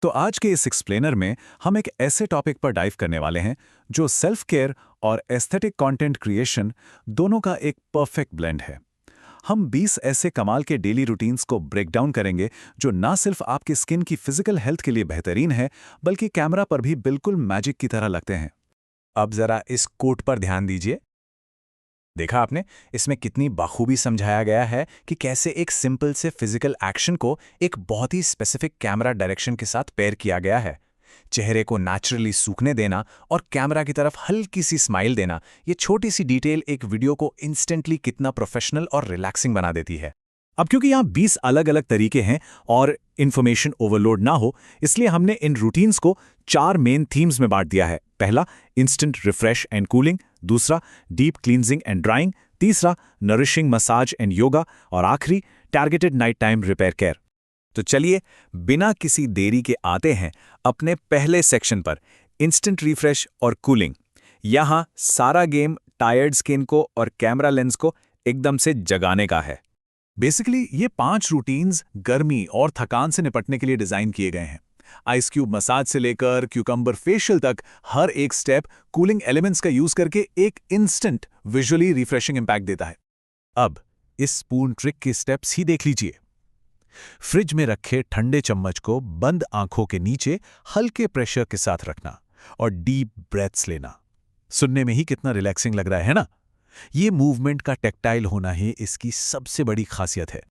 तो आज के इस एक्सप्लेनर में हम एक ऐसे टॉपिक पर डाइव करने वाले हैं जो सेल्फ केयर और एस्थेटिक कंटेंट क्रिएशन दोनों का एक परफेक्ट ब्लेंड है। हम 20 ऐसे कमाल के डेली रूटीन्स को ब्रेक डाउन करेंगे जो ना सिर्फ आपकी स्किन की फिजिकल हेल्थ के लिए बेहतरीन है, बल्कि कैमरा पर भी बिल्कुल मैजिक की तरह लगते हैं। अब जरा इस कोट पर ध्यान दीजिए। देखा आपने, इसमें कितनी बाखूबी समझाया गया है कि कैसे एक सिंपल से फिजिकल एक्शन को एक बहुत ही स्पेसिफिक कैमरा डायरेक्शन के साथ पेयर किया गया है। चेहरे को नेचुरली सूखने देना और कैमरा की तरफ हल्की सी स्माइल देना, ये छोटी सी डिटेल एक वीडियो को इंस्टेंटली कितना प्रोफेशनल और रिलैक्सिंग बना देती है। अब क्योंकि यहाँ 20 अलग अलग तरीके हैं और इन्फॉर्मेशन ओवरलोड ना हो, इसलिए हमने इन रूटीन्स को 4 मेन थीम्स में बांट दिया है। पहला, इंस्टेंट रिफ्रेश एंड कूलिंग। दूसरा, डीप क्लींजिंग एंड ड्राइंग। तीसरा, नरिशिंग मसाज एंड योगा। और आखिरी, targeted night time repair care. तो चलिए बिना किसी देरी के आते हैं अपने पहले सेक्शन पर, इंस्टेंट रिफ्रेश और कूलिंग। यहाँ सारा गेम टायर्ड स्किन को और कैमरा लेंस को एकदम से जगाने का है। बेसिकली ये 5 रूटीन्स गर्मी और थकान से निपटने के लिए डिजाइन किए गए हैं। आइस क्यूब मसाज से लेकर क्यूकम्बर फेशियल तक हर एक स्टेप कूलिंग एलिमेंट्स का यूज करके एक इंस्टेंट विजुअली रिफ्रेशिंग इंपैक्ट देता है। अब इस स्पून ट्रिक के स्टेप्स ही देख लीजिए। फ्रिज में रखे ठंडे चम्मच को बंद आंखों के नीचे हल्के प्रेशर के साथ रखना और डीप ब्रेथ्स लेना। सुनने में ही कितना रिलैक्सिंग लग रहा है ना? ये मूवमेंट का टेक्टाइल होना ही इसकी सबसे बड़ी खासियत है।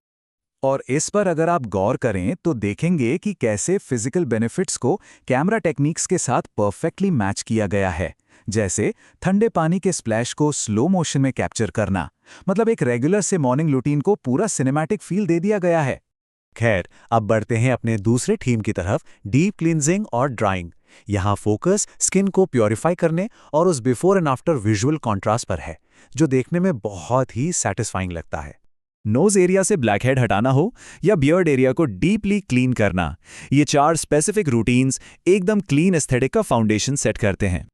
और इस पर अगर आप गौर करें तो देखेंगे कि कैसे फिजिकल बेनिफिट्स को कैमरा टेक्निक्स के साथ परफेक्टली मैच किया गया है। जैसे ठंडे पानी के स्प्लैश को स्लो मोशन में कैप्चर करना, मतलब एक रेगुलर से मॉर्निंग रूटीन को पूरा सिनेमैटिक फील दे दिया गया है। खैर, अब बढ़ते हैं अपने दूसरे थीम की तरफ, डीप क्लींजिंग और ड्राइंग। यहाँ फोकस स्किन को प्योरीफाई करने और उस before and after visual contrast पर है, जो देखने में बहुत ही सैटिस्फाइंग लगता है। नोज एरिया से ब्लैकहेड हटाना हो या बियर्ड एरिया को डीपली क्लीन करना, ये 4 स्पेसिफिक रूटीन्स एकदम क्लीन एस्थेटिक का फाउंडेशन सेट करते हैं।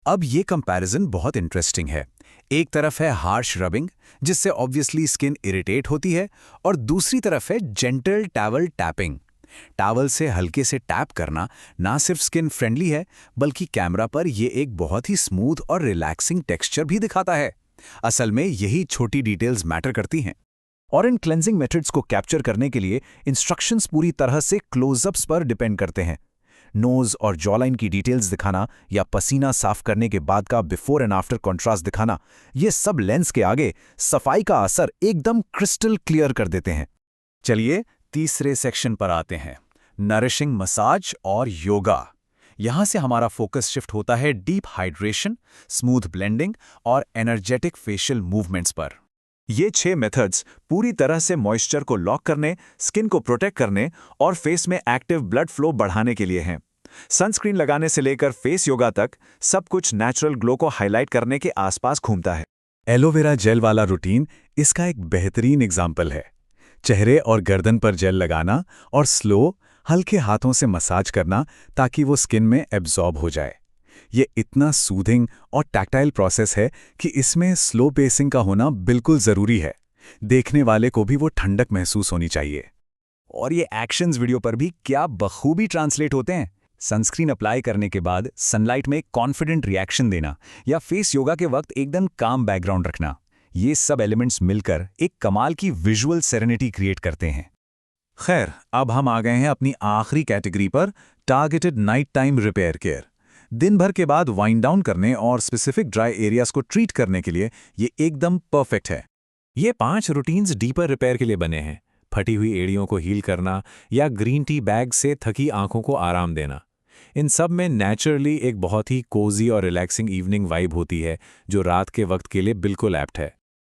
अब ये कंपैरिजन बहुत इंटरेस्टिंग है। एक तरफ है हार्श रबिंग, जिससे ऑब्वियसली स्किन इरिटेट होती है, और दूसरी तरफ है जेंटल टैवल टैपिंग। टॉवल से हल्के से टैप करना ना सिर्फ स्किन फ्रेंडली है, बल्कि कैमरा पर ये एक बहुत ही स्मूथ और रिलैक्सिंग टेक्सचर भी दिखाता है। असल में यही छोटी डिटेल्स मैटर करती हैं। और इन क्लेंजिंग मेथड्स को कैप्चर करने के लिए इंस्ट्रक्शंस पूरी तरह से क्लोजअप्स पर डिपेंड करते हैं। नोज और जॉलाइन की डिटेल्स दिखाना या पसीना साफ करने के बाद का बिफोर एंड आफ्टर कंट्रास्ट दिखाना, ये सब लेंस के आगे सफाई का असर एकदम क्रिस्टल क्लियर कर देते हैं। चलिए तीसरे सेक्शन पर आते हैं, नरिशिंग मसाज और योगा। यहाँ से हमारा फोकस शिफ्ट होता है डीप हाइड्रेशन, स्मूथ ब्लेंडिंग और एनर्जेटिक फेशियल मूवमेंट्स पर। ये 6 मेथड्स पूरी तरह से मॉइस्चर को लॉक करने, स्किन को प्रोटेक्ट करने और फेस में एक्टिव ब्लड फ्लो बढ़ाने के लिए हैं। सनस्क्रीन लगाने से लेकर फेस योगा तक सब कुछ नेचुरल ग्लो को हाईलाइट करने के आसपास घूमता है। एलोवेरा जेल वाला रूटीन इसका एक बेहतरीन एग्जाम्पल है। चेहरे और गर्दन पर जेल लगाना और स्लो, हल्के हाथों से मसाज करना ताकि वो स्किन में एब्जॉर्ब हो जाए। ये इतना सूदिंग और टैक्टाइल प्रोसेस है कि इसमें स्लो पेसिंग का होना बिल्कुल ज़रूरी है। देखने वाले को भी वो ठंडक महसूस होनी चाहिए। और ये एक्शंस वीडियो पर भी क्या बखूबी ट्रांसलेट होते हैं। सनस्क्रीन अप्लाई करने के बाद सनलाइट में कॉन्फिडेंट रिएक्शन देना या फेस योगा के वक्त एकदम काम बैकग्राउंड रखना, ये सब एलिमेंट्स मिलकर एक कमाल की विजुअल सेरेनिटी क्रिएट करते हैं। खैर, अब हम आ गए हैं अपनी आखिरी कैटेगरी पर, targeted night time repair care. दिन भर के बाद वाइंड डाउन करने और स्पेसिफिक ड्राई एरियाज को ट्रीट करने के लिए ये एकदम परफेक्ट है। ये 5 रूटीन्स डीपर रिपेयर के लिए बने हैं। फटी हुई एड़ियों को हील करना या ग्रीन टी बैग से थकी आंखों को आराम देना, इन सब में नेचुरली एक बहुत ही कोजी और रिलैक्सिंग इवनिंग वाइब होती है, जो रात के वक्त के लिए बिल्कुल एप्ट है।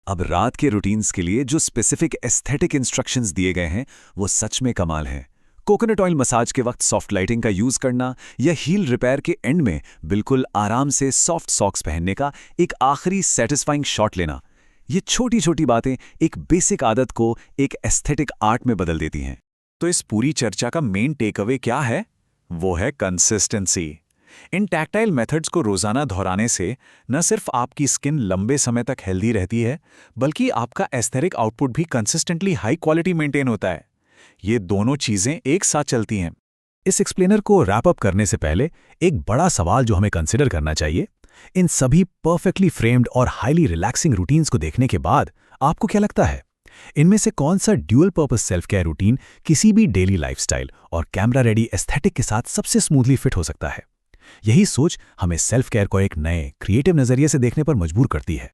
अब रात के रूटीन्स के लिए जो स्पेसिफिक एस्थेटिक इंस्ट्रक्शंस दिए गए हैं वो सच में कमाल है। कोकोनट ऑयल मसाज के वक्त सॉफ्ट लाइटिंग का यूज करना या हील रिपेयर के एंड में बिल्कुल आराम से सॉफ्ट सॉक्स पहनने का एक आखिरी सेटिस्फाइंग शॉट लेना, ये छोटी छोटी बातें एक बेसिक आदत को एक एस्थेटिक आर्ट में बदल देती हैं। तो इस पूरी चर्चा का मेन टेक अवे क्या है? वो है कंसिस्टेंसी। इन टैक्टाइल मेथड्स को रोजाना दोहराने से न सिर्फ आपकी स्किन लंबे समय तक हेल्दी रहती है, बल्कि आपका एस्थेटिक आउटपुट भी कंसिस्टेंटली हाई क्वालिटी मेंटेन होता है। ये दोनों चीजें एक साथ चलती हैं। इस एक्सप्लेनर को रैप अप करने से पहले एक बड़ा सवाल जो हमें कंसिडर करना चाहिए, इन सभी परफेक्टली फ्रेम्ड और हाईली रिलैक्सिंग रूटीन्स को देखने के बाद आपको क्या लगता है, इनमें से कौन सा dual purpose self care routine किसी भी डेली लाइफस्टाइल और कैमरा रेडी एस्थेटिक के साथ सबसे स्मूथली फिट हो सकता है? यही सोच हमें सेल्फ केयर को एक नए क्रिएटिव नजरिए से देखने पर मजबूर करती है।